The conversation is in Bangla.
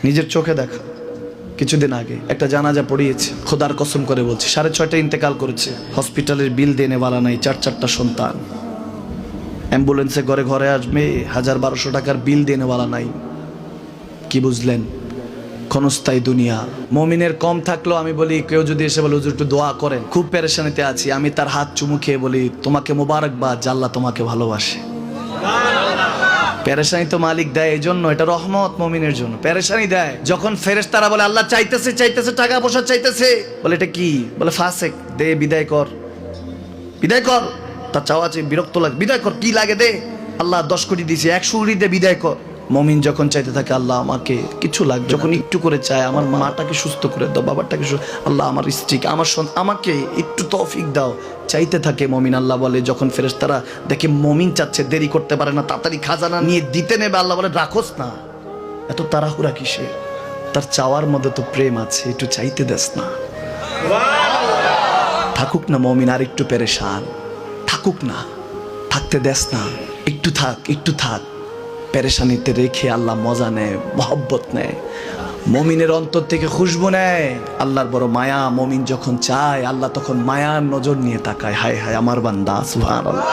নিজের চোখে দেখা। কিছুদিন আগে একটা জানাজা পড়িয়েছে, খোদার কসম করে বলছি, 6:30 ইন্তেকাল করেছে। হসপিটালের বিল দেনেওয়ালা নাই, 4 সন্তান। অ্যাম্বুলেন্সে ঘরে ঘরে আসবে, 1000-1200 টাকার বিল দেনেওয়ালা নাই। কি বুঝলেন? ক্ষণস্থায়ী দুনিয়া। মুমিনের কম থাকলেও আমি বলি, কেউ যদি এসে বলে হুজুর একটু দোয়া করেন, খুব পেরেশানিতে আছি, আমি তার হাত চুমু খেয়ে বলি তোমাকে মোবারকবাদ, আল্লাহ তোমাকে ভালোবাসে। পেরেশানি তো মালিক দেয়, এই জন্য এটা রহমত মুমিনের জন্য। পেরেশানি দেয় যখন ফেরেশতারা বলে আল্লাহ চাইতেছে চাইতেছে, টাকা পয়সা চাইতেছে, বলে এটা কি? বলে ফাসেক, দে বিদায় কর, বিদায় কর। তার চাওয়া আছে, বিরক্ত লাগে, বিদায় কর, কি লাগে দে। আল্লাহ 10 কোটি দিয়েছে, 100 কোটি দে, বিদায় কর। মুমিন যখন চাইতে থাকে আল্লাহ আমাকে কিছু লাগবে, যখন একটু করে চায় আমার মাটাকে সুস্থ করে দাও, বাবাটাকে আল্লাহ আমার স্ত্রীকে, আমার আমাকে একটু তৌফিক দাও, চাইতে থাকে মুমিন। আল্লাহ বলে যখন ফেরেশতারা দেখে মুমিন চাচ্ছে, দেরি করতে পারে না, তাড়াতাড়ি খাজানা নিয়ে দিতে নেবে, আল্লাহ বলে রাখোস না, এত তাড়াহুড়া কিসে? তার চাওয়ার মধ্যে তো প্রেম আছে, একটু চাইতে দেস না। থাকুক না মুমিন আর একটু পেরেশান, থাকুক না, থাকতে দেস না, একটু থাক, একটু থাক। পেরেশানিতে রেখে আল্লাহ মজা নেয়, মহব্বত নেয়, মুমিনের অন্তর থেকে খুশবু নেয়। আল্লাহর বড় মায়া, মুমিন যখন চায় আল্লাহ তখন মায়ার নজর নিয়ে তাকায়, হায় হায় আমার বান্দা, সুবহানাল্লাহ।